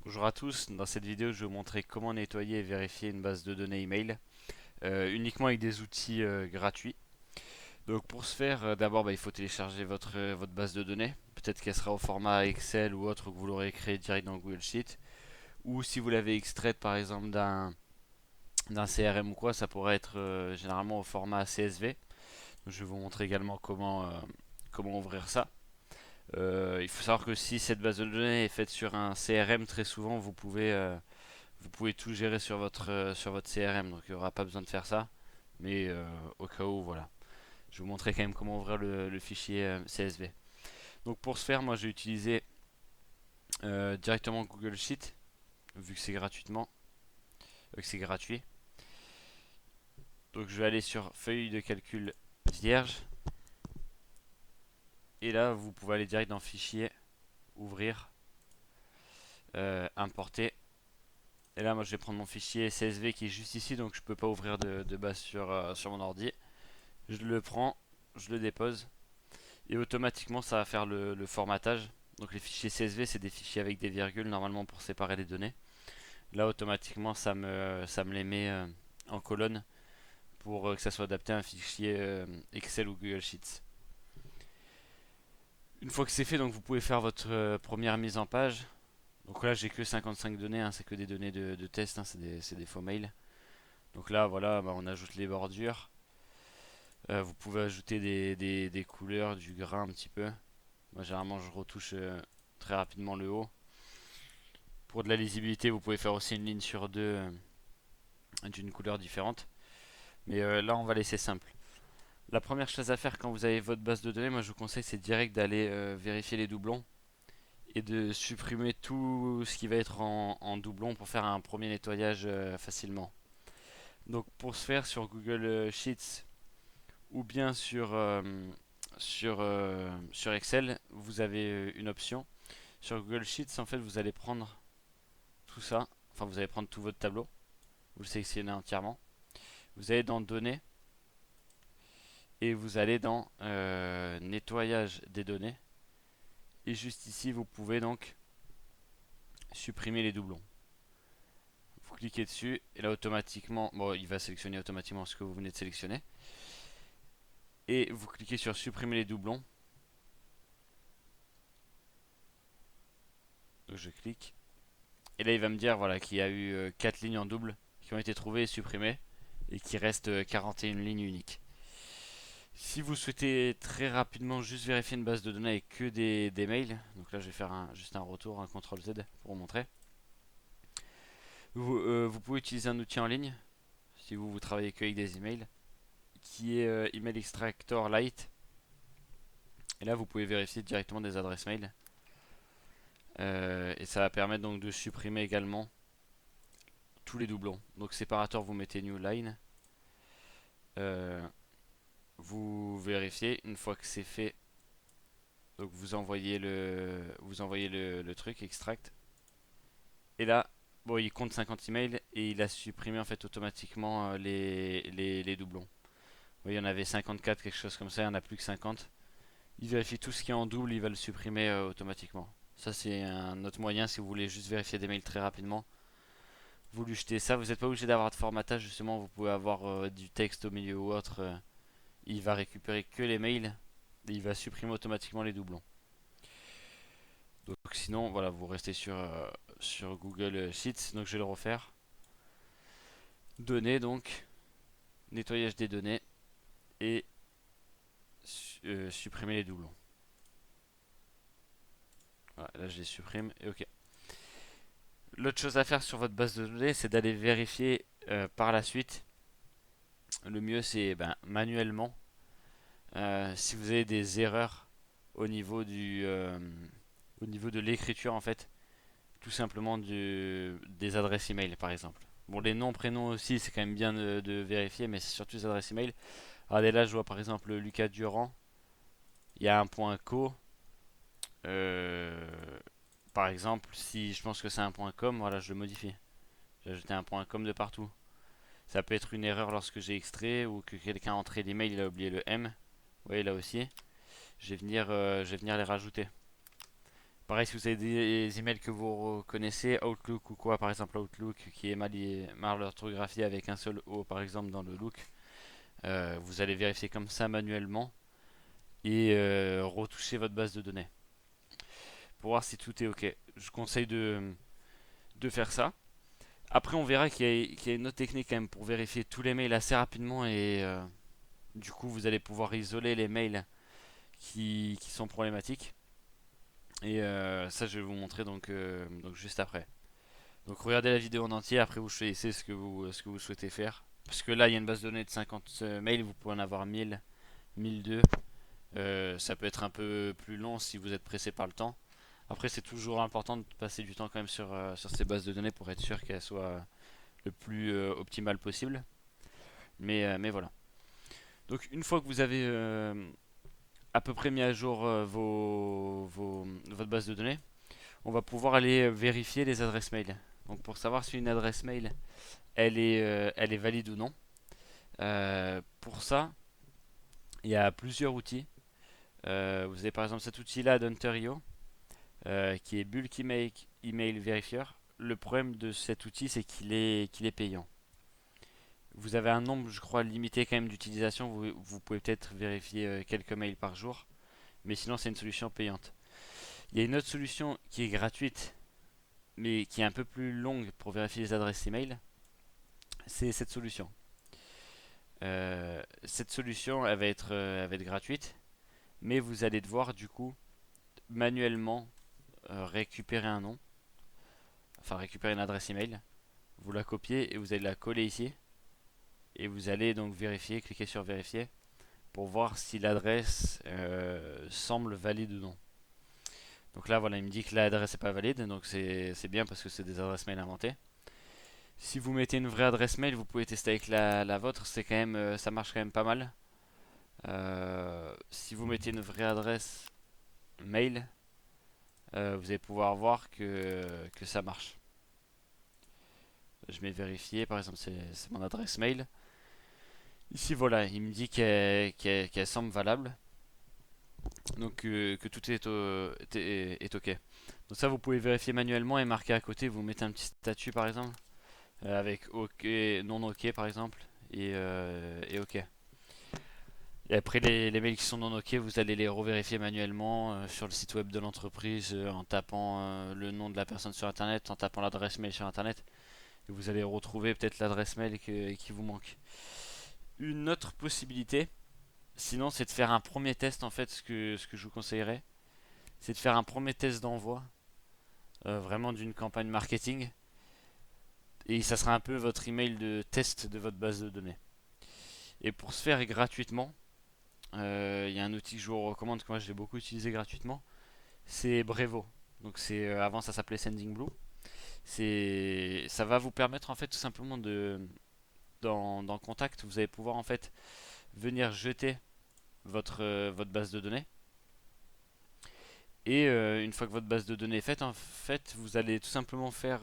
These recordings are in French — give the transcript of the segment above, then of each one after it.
Bonjour à tous, dans cette vidéo je vais vous montrer comment nettoyer et vérifier une base de données email uniquement avec des outils gratuits. Donc pour ce faire, d'abord il faut télécharger votre base de données. Peut-être qu'elle sera au format Excel ou autre que vous l'aurez créé direct dans Google Sheet. Ou si vous l'avez extraite par exemple d'un CRM ou quoi, ça pourrait être généralement au format CSV. Donc, je vais vous montrer également comment ouvrir ça. Il faut savoir que si cette base de données est faite sur un CRM, très souvent vous pouvez tout gérer sur votre CRM, donc il n'y aura pas besoin de faire ça. Mais au cas où, voilà. Je vais vous montrer quand même comment ouvrir le fichier CSV. Donc pour ce faire, moi j'ai utilisé directement Google Sheet, vu que c'est c'est gratuit. Donc je vais aller sur feuille de calcul vierge. Et là, vous pouvez aller direct dans fichier, ouvrir, importer. Et là, moi je vais prendre mon fichier CSV qui est juste ici, donc je peux pas ouvrir de base sur mon ordi. Je le prends, je le dépose. Et automatiquement ça va faire le formatage. Donc les fichiers CSV c'est des fichiers avec des virgules normalement pour séparer les données. Là automatiquement ça me les met en colonne pour que ça soit adapté à un fichier Excel ou Google Sheets. Une fois que c'est fait, donc vous pouvez faire votre première mise en page. Donc là j'ai que 55 données, hein, c'est que des données de test, hein, c'est des faux mails. Donc là voilà, on ajoute les bordures. Vous pouvez ajouter des couleurs, du grain un petit peu. Moi généralement je retouche très rapidement le haut. Pour de la lisibilité, vous pouvez faire aussi une ligne sur deux d'une couleur différente. Mais là, on va laisser simple. La première chose à faire quand vous avez votre base de données, moi je vous conseille, c'est direct d'aller vérifier les doublons et de supprimer tout ce qui va être en doublon pour faire un premier nettoyage facilement. Donc pour ce faire sur Google Sheets ou bien sur Excel, vous avez une option. Sur Google Sheets, en fait, vous allez prendre tout ça, enfin vous allez prendre tout votre tableau, vous le sélectionnez entièrement. Vous allez dans données et vous allez dans nettoyage des données. Et juste ici, vous pouvez donc supprimer les doublons. Vous cliquez dessus et là automatiquement, bon, il va sélectionner automatiquement ce que vous venez de sélectionner. Et vous cliquez sur supprimer les doublons. Donc je clique. Et là, il va me dire voilà, qu'il y a eu 4 lignes en double qui ont été trouvées et supprimées et qu'il reste 41 lignes uniques. Si vous souhaitez très rapidement juste vérifier une base de données avec que des mails, donc là je vais faire juste un retour, un CTRL Z pour vous montrer. Vous pouvez utiliser un outil en ligne, si vous travaillez que avec des emails, qui est Email Extractor Lite. Et là vous pouvez vérifier directement des adresses mail. Et ça va permettre donc de supprimer également tous les doublons. Donc séparateur, vous mettez New Line. Euh, vous vérifiez, une fois que c'est fait, donc vous envoyez le truc, extract. Et là, bon, il compte 50 emails et il a supprimé en fait automatiquement les doublons. Vous voyez, il y en avait 54, quelque chose comme ça, il n'y en a plus que 50. Il vérifie tout ce qui est en double, il va le supprimer automatiquement. Ça, c'est un autre moyen si vous voulez juste vérifier des mails très rapidement. Vous lui jetez ça, vous n'êtes pas obligé d'avoir de formatage, justement, vous pouvez avoir du texte au milieu ou autre. Il va récupérer que les mails et il va supprimer automatiquement les doublons. Donc sinon, voilà, vous restez sur Google Sheets, donc je vais le refaire. Données donc, nettoyage des données et supprimer les doublons. Voilà, là je les supprime et ok. L'autre chose à faire sur votre base de données, c'est d'aller vérifier par la suite. Le mieux c'est manuellement si vous avez des erreurs au niveau au niveau de l'écriture en fait, tout simplement des adresses email par exemple. Bon, les noms, prénoms aussi, c'est quand même bien de vérifier, mais c'est surtout les adresses email. Regardez là, je vois par exemple Lucas Durand. Il y a un point .co. Euh, Par exemple, si je pense que c'est un point .com, voilà, je le modifie. J'ai ajouté un point .com de partout. Ça peut être une erreur lorsque j'ai extrait ou que quelqu'un a entré l'email, il a oublié le M. Vous voyez là aussi. Je vais venir les rajouter. Pareil, si vous avez des emails que vous reconnaissez, Outlook ou quoi, par exemple Outlook qui est mal orthographié avec un seul O par exemple dans le look, vous allez vérifier comme ça manuellement et retoucher votre base de données pour voir si tout est ok. Je conseille de faire ça. Après, on verra qu'il y a une autre technique quand même pour vérifier tous les mails assez rapidement et du coup, vous allez pouvoir isoler les mails qui sont problématiques. Et ça, je vais vous montrer donc juste après. Donc regardez la vidéo en entier, après vous choisissez ce que vous souhaitez faire. Parce que là, il y a une base de données de 50 mails, vous pouvez en avoir 1000, 1002. Ça peut être un peu plus long si vous êtes pressé par le temps. Après, c'est toujours important de passer du temps quand même sur ces bases de données pour être sûr qu'elles soient le plus optimales possible. Mais voilà. Donc une fois que vous avez à peu près mis à jour votre base de données, on va pouvoir aller vérifier les adresses mail. Donc pour savoir si une adresse mail elle est valide ou non. Pour ça, il y a plusieurs outils. Vous avez par exemple cet outil-là d'Hunter.io qui est Bulk Email Verifier. Le problème de cet outil, c'est qu'il est payant. Vous avez un nombre, je crois, limité quand même d'utilisation. Vous pouvez peut-être vérifier quelques mails par jour, mais sinon c'est une solution payante. Il y a une autre solution qui est gratuite, mais qui est un peu plus longue pour vérifier les adresses email. C'est cette solution. Cette solution, elle va être gratuite, mais vous allez devoir du coup manuellement récupérer un nom, enfin récupérer une adresse email. Vous la copiez et vous allez la coller ici. Et vous allez donc vérifier, cliquer sur vérifier pour voir si l'adresse semble valide ou non. Donc là, voilà, il me dit que l'adresse n'est pas valide, donc c'est bien parce que c'est des adresses mail inventées. Si vous mettez une vraie adresse mail, vous pouvez tester avec la vôtre, c'est quand même, ça marche quand même pas mal. Si vous mettez une vraie adresse mail, vous allez pouvoir voir que ça marche. Je vais vérifier, par exemple, c'est mon adresse mail. Ici, voilà, il me dit qu'elle semble valable, donc que tout est OK. Donc ça, vous pouvez vérifier manuellement et marquer à côté, vous mettez un petit statut par exemple, avec OK, non OK par exemple, et OK. Et après les mails qui sont non OK, vous allez les revérifier manuellement sur le site web de l'entreprise en tapant le nom de la personne sur internet, en tapant l'adresse mail sur internet. Et vous allez retrouver peut-être l'adresse mail qui vous manque. Une autre possibilité, sinon, c'est de faire un premier test en fait. Ce que je vous conseillerais, c'est de faire un premier test d'envoi, vraiment d'une campagne marketing. Et ça sera un peu votre email de test de votre base de données. Et pour ce faire gratuitement, il y a un outil que je vous recommande, que moi j'ai beaucoup utilisé gratuitement, c'est Brevo. Donc avant ça s'appelait Sendingblue. Ça va vous permettre en fait tout simplement dans Contact, vous allez pouvoir en fait venir jeter votre base de données. Et une fois que votre base de données est faite, en fait, vous allez tout simplement faire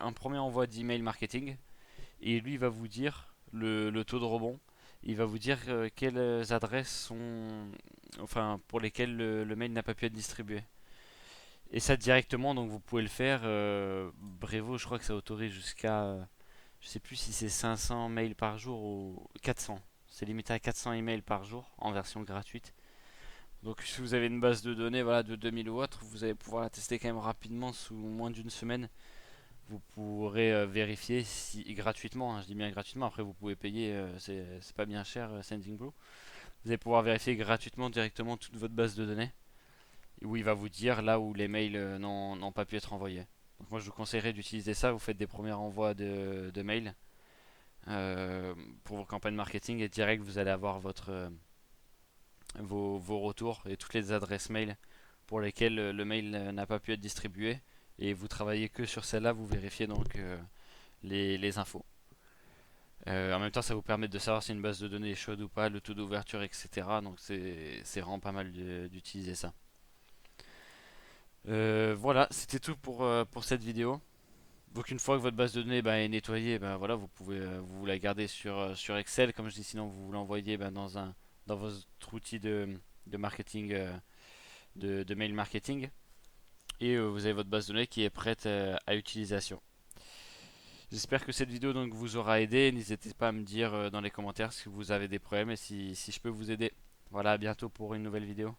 un premier envoi d'email marketing. Et lui, il va vous dire le taux de rebond. Il va vous dire quelles adresses sont, enfin, pour lesquelles le mail n'a pas pu être distribué. Et ça directement, donc vous pouvez le faire. Brevo, je crois que ça autorise jusqu'à, je sais plus si c'est 500 mails par jour ou 400. C'est limité à 400 emails par jour en version gratuite. Donc si vous avez une base de données voilà, de 2000 ou autre, vous allez pouvoir la tester quand même rapidement sous moins d'une semaine. Vous pourrez vérifier si gratuitement, hein, je dis bien gratuitement, après vous pouvez payer, c'est pas bien cher Sendingblue. Vous allez pouvoir vérifier gratuitement directement toute votre base de données, où il va vous dire là où les mails n'ont pas pu être envoyés. Donc moi je vous conseillerais d'utiliser ça, vous faites des premiers envois de mails pour vos campagnes marketing et direct vous allez avoir vos retours et toutes les adresses mail pour lesquelles le mail n'a pas pu être distribué. Et vous travaillez que sur celle-là, vous vérifiez donc les infos. En même temps, ça vous permet de savoir si une base de données est chaude ou pas, le taux d'ouverture, etc. Donc c'est vraiment pas mal d'utiliser ça. Voilà, c'était tout pour cette vidéo. Donc une fois que votre base de données est nettoyée, voilà, vous pouvez vous la garder sur Excel, comme je dis, sinon vous l'envoyez dans votre outil de marketing, de mail marketing. et vous avez votre base de données qui est prête à utilisation. J'espère que cette vidéo donc vous aura aidé. N'hésitez pas à me dire dans les commentaires si vous avez des problèmes et si je peux vous aider. Voilà, à bientôt pour une nouvelle vidéo.